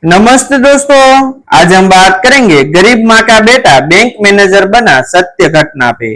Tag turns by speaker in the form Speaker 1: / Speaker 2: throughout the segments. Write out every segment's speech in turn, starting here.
Speaker 1: नमस्ते दोस्तों, आज हम बात करेंगे गरीब माँ का बेटा बैंक मैनेजर बना सत्य घटना पे।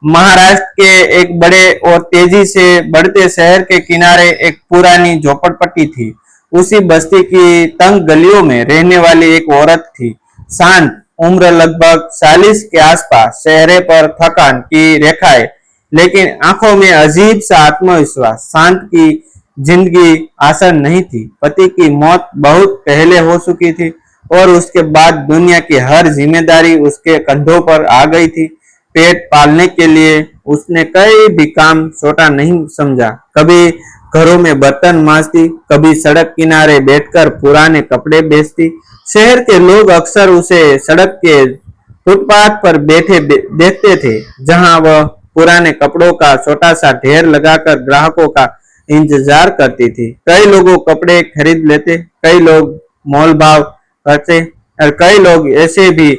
Speaker 1: महाराष्ट्र के एक बड़े और तेजी से बढ़ते शहर के किनारे एक पुरानी झोपड़पट्टी थी। उसी बस्ती की तंग गलियों में रहने वाली एक औरत थी, शांत उम्र लगभग 40 के आसपास, चेहरे पर थकान की रेखाएं, लेकिन आंखों में अजीब सा आत्मविश्वास। शांत की जिंदगी आसान नहीं थी। पति की मौत बहुत पहले हो चुकी थी और उसके बाद दुनिया की हर जिम्मेदारी उसके कंधों पर आ गई थी। पेट पालने के लिए उसने कई भी काम छोटा नहीं समझा। कभी घरों में बर्तन मांजती, कभी सड़क किनारे बैठकर पुराने कपड़े बेचती। शहर के लोग अक्सर उसे सड़क के फुटपाथ पर बैठे देखते थे, जहां वह पुराने कपड़ों का छोटा सा ढेर लगाकर ग्राहकों का इंतजार करती थी। कई लोगों कपड़े खरीद लेते, कई लोग मोल भाव करते और कई लोग ऐसे भी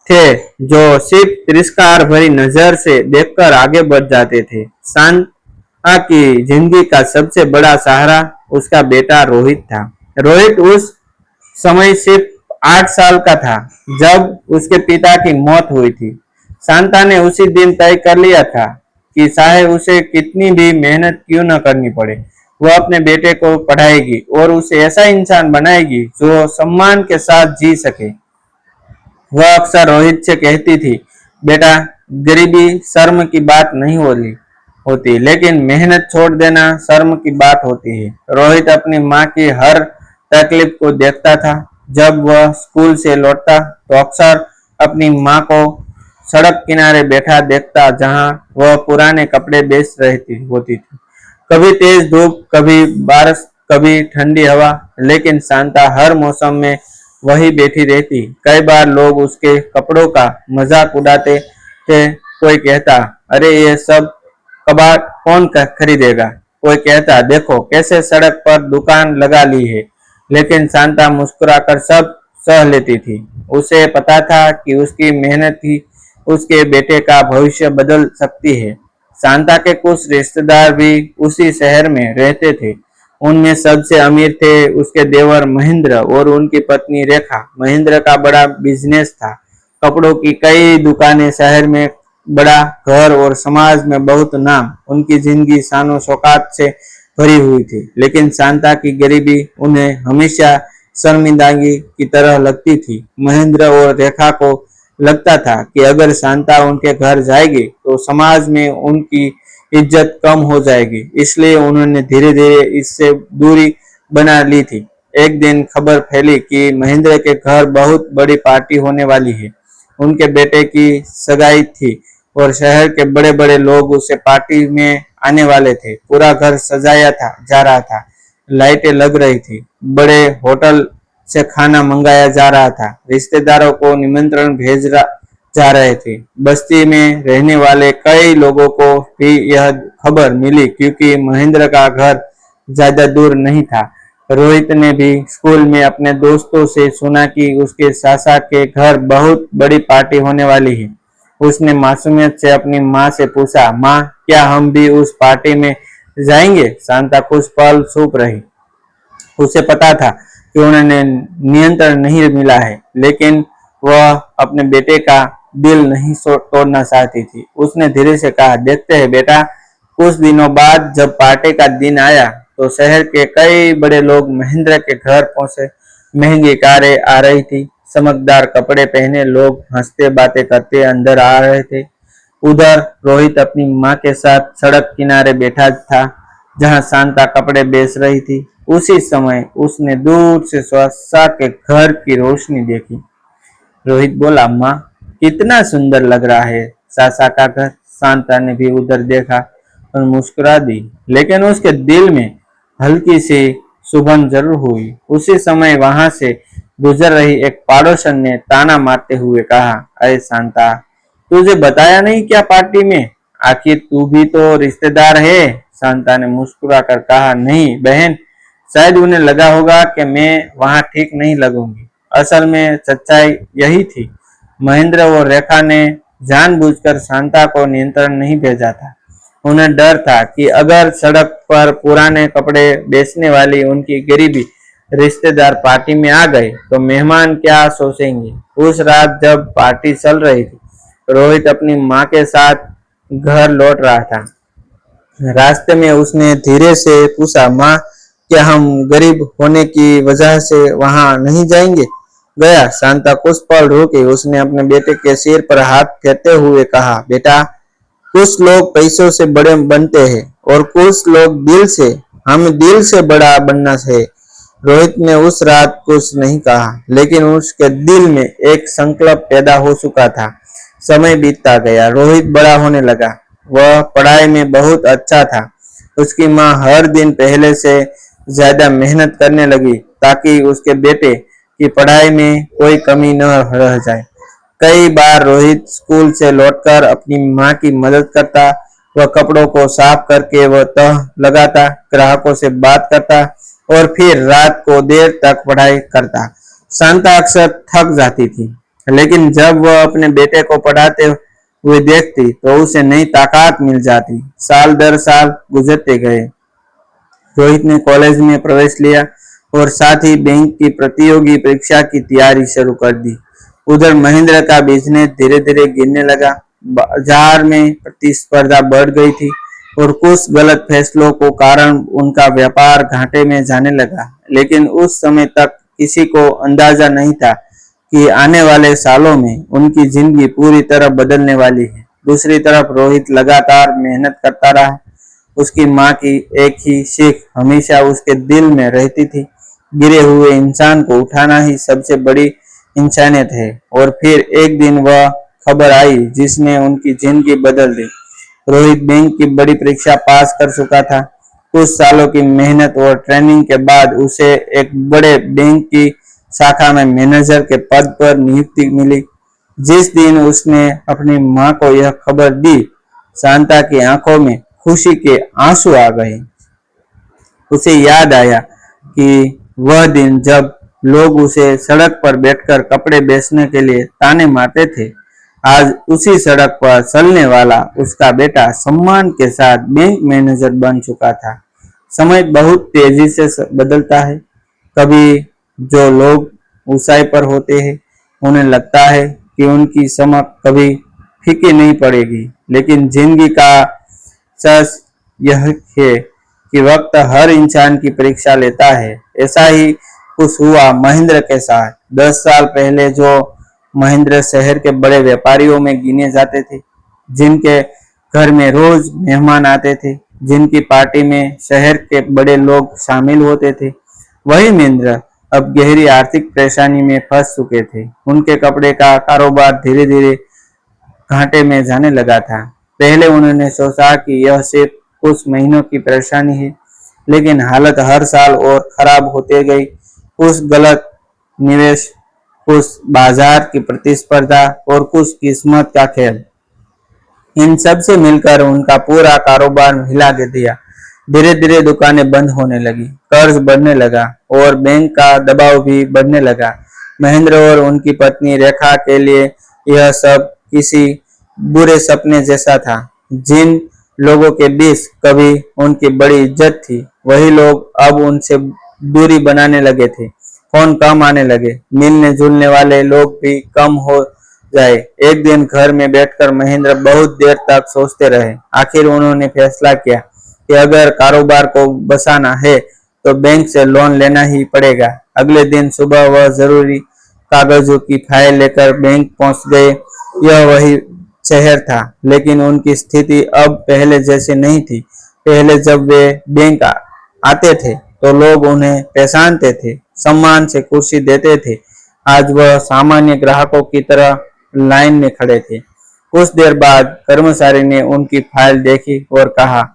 Speaker 1: थे जो सिर्फ तिरस्कार भरी नजर से देखकर आगे बढ़ जाते थे। सांता की जिंदगी का सबसे बड़ा सहारा उसका बेटा रोहित था। रोहित उस समय सिर्फ 8 साल का था जब उसके पिता की मौत हुई थी। शांता ने उसी दिन तय कर लिया था कि चाहे उसे कितनी भी मेहनत क्यों न करनी पड़े, वह अपने बेटे को पढ़ाएगी और उसे ऐसा इंसान बनाएगी जो सम्मान के साथ जी सके। वह अक्सर रोहित से कहती थी, बेटा, गरीबी शर्म की बात नहीं होती, लेकिन मेहनत छोड़ देना शर्म की बात होती है। रोहित अपनी माँ की हर तकलीफ को देखता था। जब वह स्कूल से लौटता तो अक्सर अपनी माँ को सड़क किनारे बैठा देखता, जहां वह पुराने कपड़े बेच रही होती थी। कभी तेज धूप, कभी बारिश, कभी ठंडी हवा, लेकिन शांता हर मौसम में वही बैठी रहती। कई बार लोग उसके कपड़ों का मजाक उड़ाते थे। कोई कहता, अरे ये सब कबाड़ कौन खरीदेगा। कोई कहता, देखो कैसे सड़क पर दुकान लगा ली है। लेकिन शांता मुस्कुराकर सब सह लेती थी। उसे पता था कि उसकी मेहनत ही उसके बेटे का भविष्य बदल सकती है। शांता के कुछ रिश्तेदार भी उसी शहर में रहते थे। उनमें सबसे अमीर थे उसके देवर महेंद्र और उनकी पत्नी रेखा। महेंद्र का बड़ा बिजनेस था, कपड़ों की कई दुकानें, शहर में बड़ा घर और समाज में बहुत नाम। उनकी जिंदगी शानो शौकत से भरी हुई थी, लेकिन शांता की गरीबी उन्हें हमेशा शर्मिंदगी की तरह लगती थी। महेंद्र और रेखा को लगता था कि अगर शांता उनके घर जाएगी तो समाज में उनकी इज्जत कम हो जाएगी, इसलिए उन्होंने धीरे धीरे इससे दूरी बना ली थी। एक दिन खबर फैली कि महेंद्र के घर बहुत बड़ी पार्टी होने वाली है। उनके बेटे की सगाई थी और शहर के बड़े बड़े लोग उसे पार्टी में आने वाले थे। पूरा घर सजाया जा रहा था, लाइटें लग रही थी, बड़े होटल से खाना मंगाया जा रहा था, रिश्तेदारों को निमंत्रण जा रहे थे। बस्ती में रहने वाले कई लोगों को भी यह खबर मिली, क्योंकि महेंद्र का घर ज्यादा दूर नहीं था। रोहित ने भी स्कूल में अपने दोस्तों से सुना कि उसके चाचा के घर बहुत बड़ी पार्टी होने वाली है। उसने मासूमियत से अपनी माँ से पूछा, माँ, क्या हम भी उस पार्टी में जाएंगे? शांता कुछ पल चुप रही। उसे पता था कि उन्हें नियंत्रण नहीं मिला है, लेकिन वह अपने बेटे का दिल नहीं तोड़ना चाहती थी। उसने धीरे से कहा, देखते हैं बेटा। कुछ दिनों बाद जब पार्टी का दिन आया तो शहर के कई बड़े लोग महेंद्र के घर पहुंचे। महंगी कारें आ रही थी, चमकदार कपड़े पहने लोग हंसते बातें करते अंदर आ रहे थे। उधर रोहित अपनी माँ के साथ सड़क किनारे बैठा था, जहां शांता कपड़े बेच रही थी। उसी समय उसने दूर से स्वासा के घर की रोशनी देखी। रोहित बोला, माँ, कितना सुंदर लग रहा है सासा का घर। शांता ने भी उधर देखा और मुस्कुरा दी, लेकिन उसके दिल में हल्की सी सुगंध जरूर हुई। उसी समय वहां से गुजर रही एक पड़ोसन ने ताना मारते हुए कहा, अरे शांता, तुझे बताया नहीं क्या पार्टी में? आखिर तू भी तो रिश्तेदार है। शांता ने मुस्कुरा कर कहा, नहीं बहन, शायद उन्हें लगा होगा कि मैं वहां ठीक नहीं लगूंगी। असल में सच्चाई यही थी। महेंद्र और रेखा ने जानबूझकर शांता को नियंत्रण नहीं भेजा था। उन्हें डर था कि अगर सड़क पर पुराने कपड़े बेचने वाली उनकी गरीबी रिश्तेदार पार्टी में आ गए तो मेहमान क्या सोचेंगे। उस रात जब पार्टी चल रही थी, रोहित अपनी माँ के साथ घर लौट रहा था। रास्ते में उसने धीरे से पूछा, माँ, क्या हम गरीब होने की वजह से वहां नहीं जाएंगे? गया। शांता कुछ पल रुकी। उसने अपने बेटे के सिर पर हाथ फेरते हुए कहा, बेटा, कुछ लोग पैसों से बड़े बनते हैं और कुछ लोग दिल से। हमें दिल से बड़ा बनना है। रोहित ने उस रात कुछ नहीं कहा, लेकिन उसके दिल में एक संकल्प पैदा हो चुका था। समय बीतता गया। रोहित बड़ा होने लगा। वह पढ़ाई में बहुत अच्छा था। उसकी माँ हर दिन पहले से ज्यादा मेहनत करने लगी ताकि उसके बेटे की पढ़ाई में कोई कमी न रह जाए। कई बार रोहित स्कूल से लौटकर अपनी माँ की मदद करता। वह कपड़ों को साफ करके वह तह लगाता, ग्राहकों से बात करता और फिर रात को देर तक पढ़ाई करता। शांता अक्सर थक जाती थी, लेकिन जब वह अपने बेटे को पढ़ाते हुए देखती तो उसे नई ताकत मिल जाती। साल दर साल गुजरते गए। रोहित ने कॉलेज में प्रवेश लिया और साथ ही बैंक की प्रतियोगी परीक्षा की तैयारी शुरू कर दी। उधर महेंद्र का बिजनेस धीरे धीरे गिरने लगा। बाजार में प्रतिस्पर्धा बढ़ गई थी और कुछ गलत फैसलों को कारण उनका व्यापार घाटे में जाने लगा। लेकिन उस समय तक किसी को अंदाजा नहीं था कि आने वाले सालों में उनकी जिंदगी पूरी तरह बदलने वाली है। दूसरी तरफ रोहित लगातार मेहनत करता रहा। उसकी माँ की एक ही सीख हमेशा उसके दिल में रहती थी, गिरे हुए इंसान को उठाना ही सबसे बड़ी इंसानियत है। और फिर एक दिन वह खबर आई जिसने उनकी जिंदगी बदल दी। रोहित बैंक की बड़ी परीक्षा पास कर चुका था। कुछ सालों की मेहनत और ट्रेनिंग के बाद उसे एक बड़े बैंक की शाखा में मैनेजर के पद पर नियुक्ति मिली। जिस दिन उसने अपनी माँ को यह खबर दी, शांता की आंखों में खुशी के आंसू आ गए। उसे याद आया कि वह दिन जब लोग उसे सड़क पर बैठकर कपड़े बेचने के लिए ताने मारते थे। आज उसी सड़क पर चलने वाला उसका बेटा सम्मान के साथ बैंक मैनेजर बन चुका था। समय बहुत तेजी से बदलता है। कभी जो लोग ऊंचाई पर होते हैं उन्हें लगता है कि उनकी चमक कभी फीकी नहीं पड़ेगी, लेकिन जिंदगी का सच यह है कि वक्त हर इंसान की परीक्षा लेता है। ऐसा ही कुछ हुआ महेंद्र के साथ। 10 साल पहले जो महेंद्र शहर के बड़े व्यापारियों में गिने जाते थे, जिनके घर में रोज मेहमान आते थे, जिनकी पार्टी में शहर के बड़े लोग शामिल होते थे, वही महेंद्र अब गहरी आर्थिक परेशानी में फंस चुके थे। उनके कपड़े का कारोबार धीरे धीरे घाटे में जाने लगा था। पहले उन्होंने सोचा कि यह सिर्फ कुछ महीनों की परेशानी है, लेकिन हालत हर साल और खराब होते गई। कुछ गलत निवेश, कुछ बाजार की प्रतिस्पर्धा और कुछ किस्मत का खेल, इन सब से मिलकर उनका पूरा कारोबार हिला के दिया। धीरे धीरे दुकानें बंद होने लगी, कर्ज बढ़ने लगा और बैंक का दबाव भी बढ़ने लगा। महेंद्र और उनकी पत्नी रेखा के लिए यह सब किसी बुरे सपने जैसा था। जिन लोगों के बीच कभी उनकी बड़ी इज्जत थी, वही लोग अब उनसे दूरी बनाने लगे थे। फोन कम आने लगे, मिलने जुलने वाले लोग भी कम हो जाए। एक दिन घर में बैठकर महेंद्र बहुत देर तक सोचते रहे। आखिर उन्होंने फैसला किया कि अगर कारोबार को बचाना है तो बैंक से लोन लेना ही पड़ेगा। अगले दिन सुबह वह जरूरी कागजों की फाइल लेकर बैंक पहुंच गए। यह वही शहर था, लेकिन उनकी स्थिति अब पहले जैसी नहीं थी। पहले जब वे बैंक आते थे तो लोग उन्हें पहचानते थे, सम्मान से कुर्सी देते थे। आज वह सामान्य ग्राहकों की तरह लाइन में खड़े थे। कुछ देर बाद कर्मचारी ने उनकी फाइल देखी और कहा,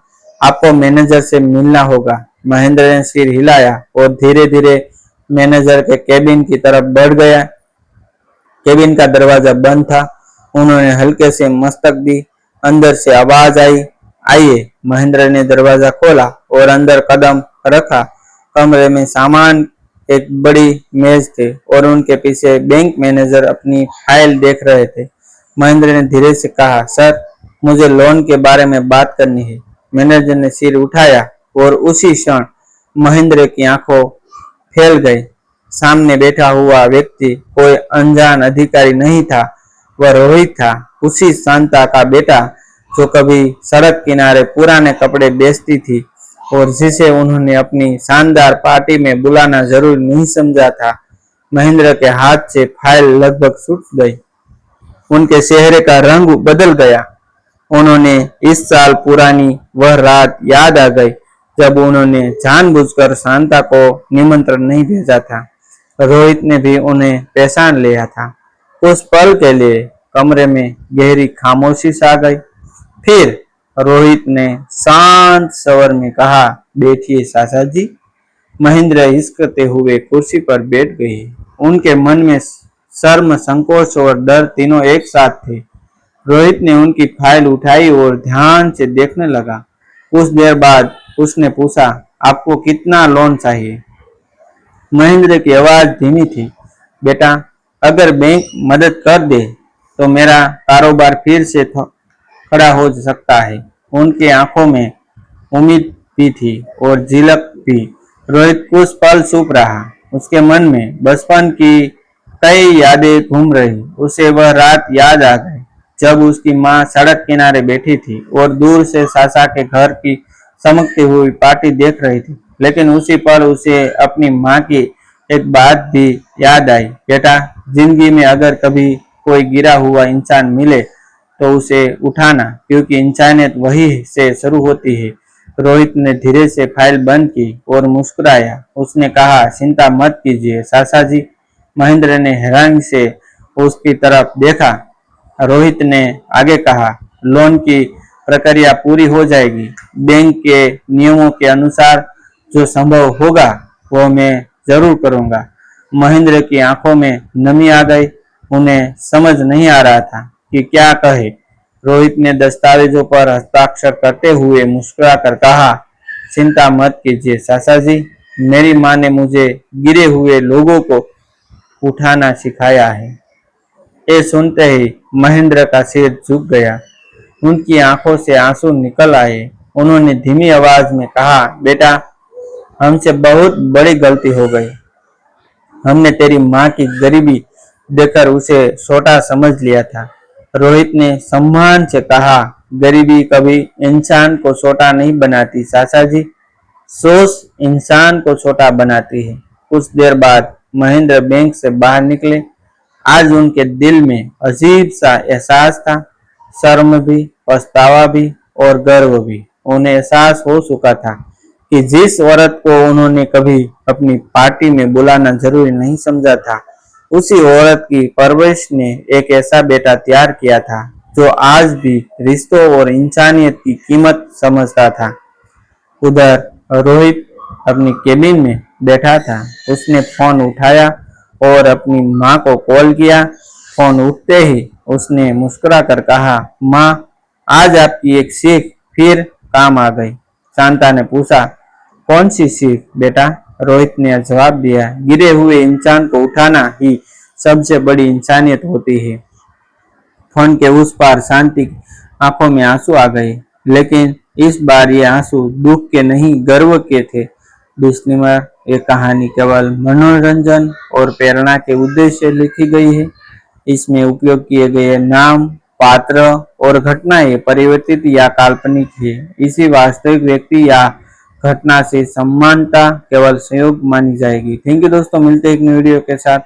Speaker 1: आपको मैनेजर से मिलना होगा। महेंद्र ने सिर हिलाया और धीरे धीरे मैनेजर के केबिन की तरफ बढ़ गया। केबिन का दरवाजा बंद था। उन्होंने हल्के से मस्तक दी। अंदर से आवाज आई, आइए। महेंद्र ने दरवाजा खोला और अंदर कदम रखा। कमरे में सामान एक बड़ी मेज थे और उनके पीछे बैंक मैनेजर अपनी फाइल देख रहे थे। महेंद्र ने धीरे से कहा, सर, मुझे लोन के बारे में बात करनी है। मैनेजर ने सिर उठाया और उसी क्षण महेंद्र की आंखों फैल गई। सामने बैठा हुआ व्यक्ति कोई अनजान अधिकारी नहीं था, वह रोहित था, उसी शांता का बेटा जो कभी सड़क किनारे पुराने कपड़े बेचती थी और जिसे उन्होंने अपनी शानदार पार्टी में बुलाना जरूरी नहीं समझा था। महेंद्र के हाथ से फाइल लगभग छूट गई। उनके चेहरे का रंग बदल गया। उन्होंने इस साल पुरानी वह रात याद आ गई जब उन्होंने जानबूझकर शांता को निमंत्रण नहीं भेजा था। रोहित ने भी उन्हें पहचान लिया था। उस पल के लिए कमरे में गहरी खामोशी छा गई। फिर रोहित ने शांत स्वर में कहा, बैठिए चाचा जी। महेंद्र हिचकते हुए कुर्सी पर बैठ गए। उनके मन में शर्म, संकोच और डर तीनों एक साथ थे। रोहित ने उनकी फाइल उठाई और ध्यान से देखने लगा। कुछ देर बाद उसने पूछा, आपको कितना लोन चाहिए? महेंद्र की आवाज धीमी थी, बेटा, अगर बैंक मदद कर दे तो मेरा कारोबार फिर से खड़ा हो सकता है। उनकी आंखों में उम्मीद भी थी और झिलक भी। रोहित कुछ पल चुप रहा। उसके मन में बचपन की कई यादें घूम रही। उसे वह रात याद आ गई जब उसकी माँ सड़क किनारे बैठी थी और दूर से सासा के घर की चमकती हुई पार्टी देख रही थी। लेकिन उसी पर उसे अपनी माँ की एक बात भी याद आई, बेटा, जिंदगी में अगर कभी कोई गिरा हुआ इंसान मिले तो उसे उठाना, क्योंकि इंसानियत वही से शुरू होती है। रोहित ने धीरे से फाइल बंद की और मुस्कुराया। उसने कहा, चिंता मत कीजिए सासा जी। महेंद्र ने हैरानी से उसकी तरफ देखा। रोहित ने आगे कहा, लोन की प्रक्रिया पूरी हो जाएगी। बैंक के नियमों के अनुसार जो संभव होगा वो मैं जरूर करूंगा। महेंद्र की आंखों में नमी आ गई। उन्हें समझ नहीं आ रहा था कि क्या कहे। रोहित ने दस्तावेजों पर हस्ताक्षर करते हुए मुस्कुराकर कहा, चिंता मत कीजिए चाचा जी, मेरी माँ ने मुझे गिरे हुए लोगों को उठाना सिखाया है। ये सुनते ही महेंद्र का सिर झुक गया। उनकी आंखों से आंसू निकल आए। उन्होंने धीमी आवाज में कहा, बेटा, हमसे बहुत बड़ी गलती हो गई। हमने तेरी माँ की गरीबी देखकर उसे छोटा समझ लिया था। रोहित ने सम्मान से कहा, गरीबी कभी इंसान को छोटा नहीं बनाती चाचा जी, सोच इंसान को छोटा बनाती है। कुछ देर बाद महेंद्र बैंक से बाहर निकले। आज उनके दिल में अजीब सा एहसास था, शर्म भी, पछतावा भी और गर्व भी। उन्हें एहसास हो चुका था कि जिस औरत को उन्होंने कभी अपनी पार्टी में बुलाना जरूरी नहीं समझा था, उसी औरत की परवरिश ने एक ऐसा बेटा तैयार किया था जो आज भी रिश्तों और इंसानियत की कीमत समझता था। उधर रोहित अपनी केबिन में बैठा था। उसने फोन उठाया और अपनी माँ को कॉल किया। फोन उठते ही उसने मुस्कुराकर कहा, माँ, आज आपकी एक सीख फिर काम आ गई। शांता ने पूछा, कौन सी सीख बेटा? रोहित ने जवाब दिया, गिरे हुए इंसान को उठाना ही सबसे बड़ी इंसानियत होती है। फोन के उस पार शांति आंखों में आंसू आ गए, लेकिन इस बार ये आंसू दुख के नहीं, गर्व के थे। डिस्क्लेमर, ये कहानी केवल मनोरंजन और प्रेरणा के उद्देश्य से लिखी गई है। इसमें उपयोग किए गए नाम, पात्र और घटनाएं परिवर्तित या काल्पनिक है। इसी वास्तविक व्यक्ति या घटना से समानता केवल संयोग मानी जाएगी। थैंक यू दोस्तों, मिलते हैं एक नई वीडियो के साथ।